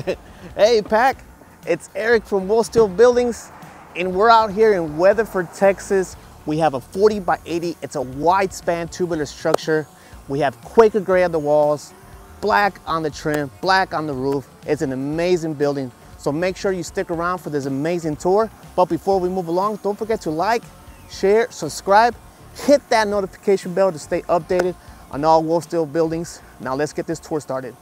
Hey Pac, it's Eric from WolfSteel Buildings, and we're out here in Weatherford, Texas. We have a 40 by 80, it's a wide span tubular structure. We have Quaker gray on the walls, black on the trim, black on the roof. It's an amazing building. So make sure you stick around for this amazing tour. But before we move along, don't forget to like, share, subscribe, hit that notification bell to stay updated on all WolfSteel Buildings. Now let's get this tour started.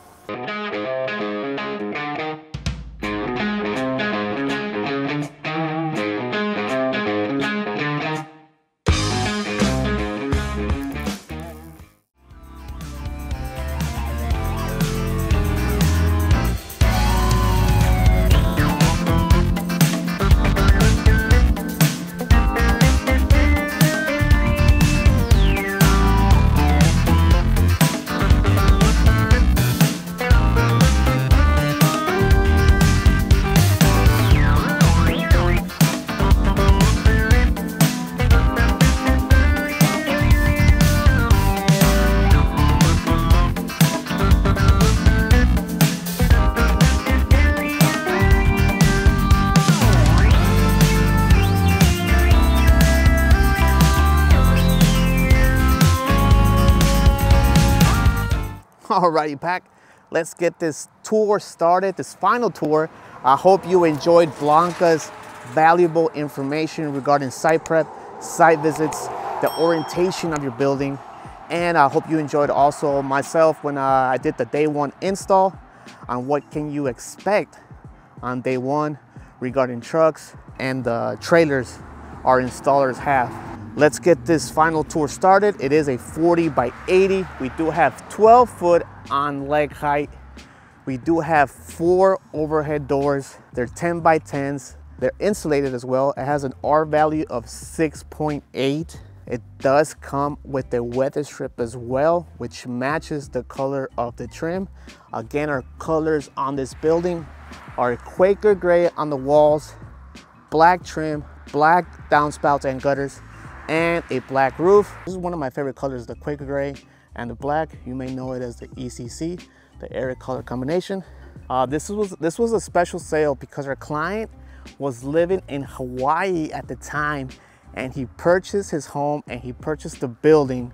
Alrighty, Pac, let's get this tour started, this final tour. I hope you enjoyed Blanca's valuable information regarding site prep, site visits, the orientation of your building, and I hope you enjoyed also myself when I did the day one install on what can you expect on day one regarding trucks and the trailers our installers have. Let's get this final tour started. It is a 40 by 80. We do have 12 foot on leg height. We do have 4 overhead doors. They're 10 by 10s. They're insulated as well. It has an R value of 6.8. It does come with a weather strip as well, which matches the color of the trim. Again, our colors on this building are Quaker gray on the walls, black trim, black downspouts and gutters, and a black roof. This is one of my favorite colors, the Quaker gray and the black. You may know it as the ECC, the Eric color combination. This was a special sale because our client was living in Hawaii at the time, and he purchased his home and he purchased the building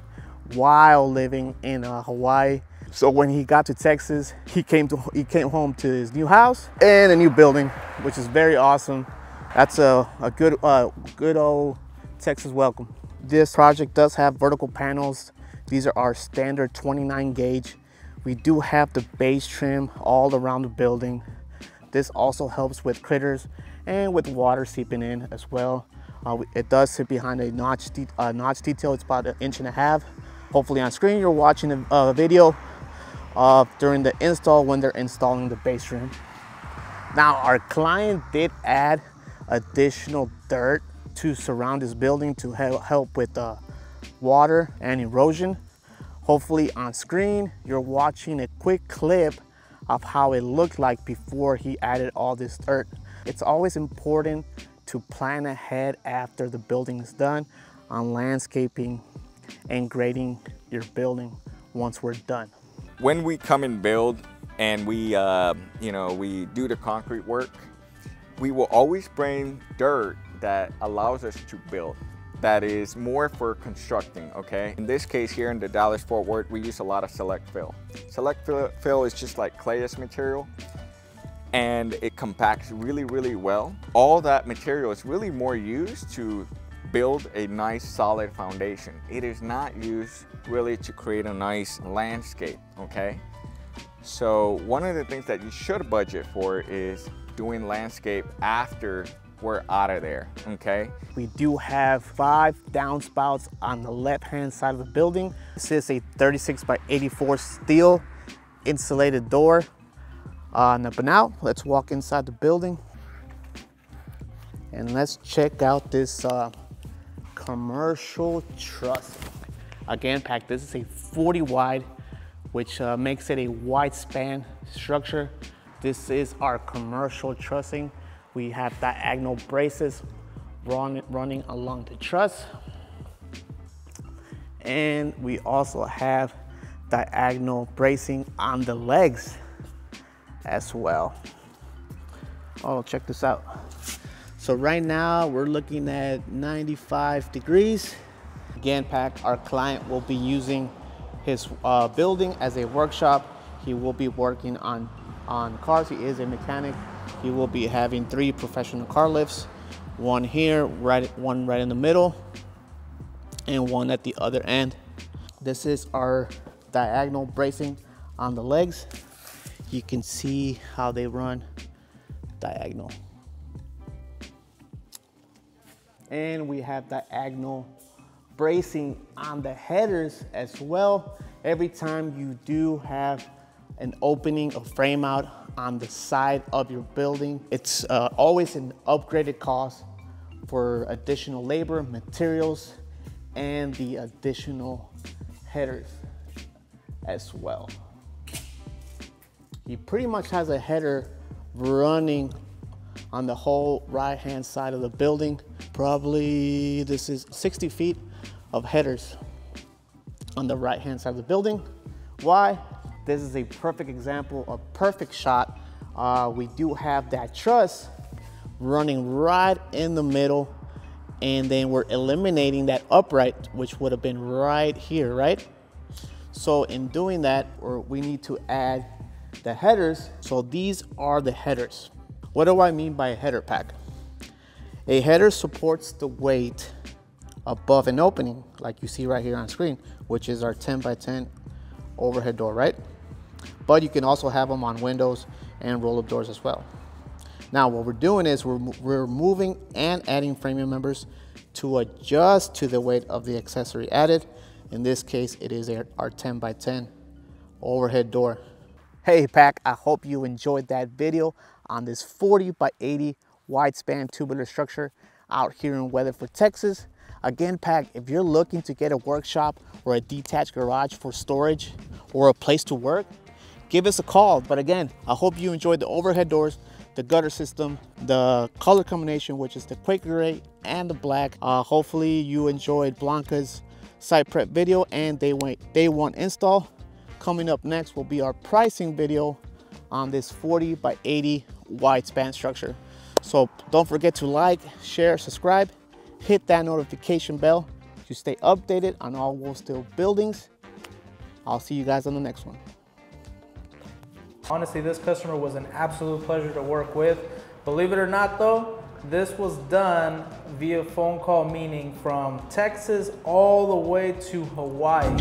while living in Hawaii. So when he got to Texas, he came home to his new house and a new building, which is very awesome. That's a good old Texas welcome. This project does have vertical panels. These are our standard 29 gauge. We do have the base trim all around the building. This also helps with critters and with water seeping in as well. It does sit behind a notch detail. It's about 1.5 inches. Hopefully on screen you're watching a video during the install when they're installing the base trim. Now our client did add additional dirt to surround this building to help with water and erosion. Hopefully on screen you're watching a quick clip of how it looked like before he added all this dirt. It's always important to plan ahead after the building is done on landscaping and grading your building once we're done. When we come and build and we do the concrete work, we will always bring dirt that allows us to build, that is more for constructing, okay? In this case here in the Dallas-Fort Worth, we use a lot of select fill. Select fill is just like clayish material, and it compacts really, really well. All that material is really more used to build a nice solid foundation. It is not used really to create a nice landscape, okay? So one of the things that you should budget for is doing landscape after we're out of there, okay? We do have 5 downspouts on the left-hand side of the building. This is a 36 by 84 steel insulated door. But now let's walk inside the building and let's check out this commercial truss. Again, Pac, this is a 40 wide, which makes it a wide span structure. This is our commercial trussing. We have diagonal braces running along the truss. And we also have diagonal bracing on the legs as well. Oh, check this out. So right now we're looking at 95 degrees. Again, Pack, our client will be using his building as a workshop. He will be working on cars. He is a mechanic. He will be having 3 professional car lifts, one here, one right in the middle, and one at the other end. This is our diagonal bracing on the legs. You can see how they run diagonal. And we have diagonal bracing on the headers as well. Every time you do have an opening or frame out on the side of your building, it's always an upgraded cost for additional labor, materials, and the additional headers as well. He pretty much has a header running on the whole right hand side of the building. Probably this is 60 feet of headers on the right hand side of the building. Why? This is a perfect example, a perfect shot. We do have that truss running right in the middle, and then we're eliminating that upright, which would have been right here, right? So in doing that, we need to add the headers. So these are the headers. What do I mean by a header, Pack? A header supports the weight above an opening, like you see right here on screen, which is our 10 by 10 overhead door, right? But you can also have them on windows and roll-up doors as well. Now what we're doing is we're moving and adding framing members to adjust to the weight of the accessory added. In this case, it is our 10 by 10 overhead door. Hey Pack, I hope you enjoyed that video on this 40 by 80 wide span tubular structure out here in Weatherford, Texas. Again, Pack, if you're looking to get a workshop or a detached garage for storage or a place to work, give us a call. But again, I hope you enjoyed the overhead doors, the gutter system, the color combination, which is the Quaker gray and the black. Hopefully you enjoyed Blanca's site prep video and day one install. Coming up next will be our pricing video on this 40 by 80 wide span structure. So don't forget to like, share, subscribe, hit that notification bell to stay updated on all WolfSteel buildings. I'll see you guys on the next one. Honestly, this customer was an absolute pleasure to work with. Believe it or not though, this was done via phone call, meaning from Texas all the way to Hawaii.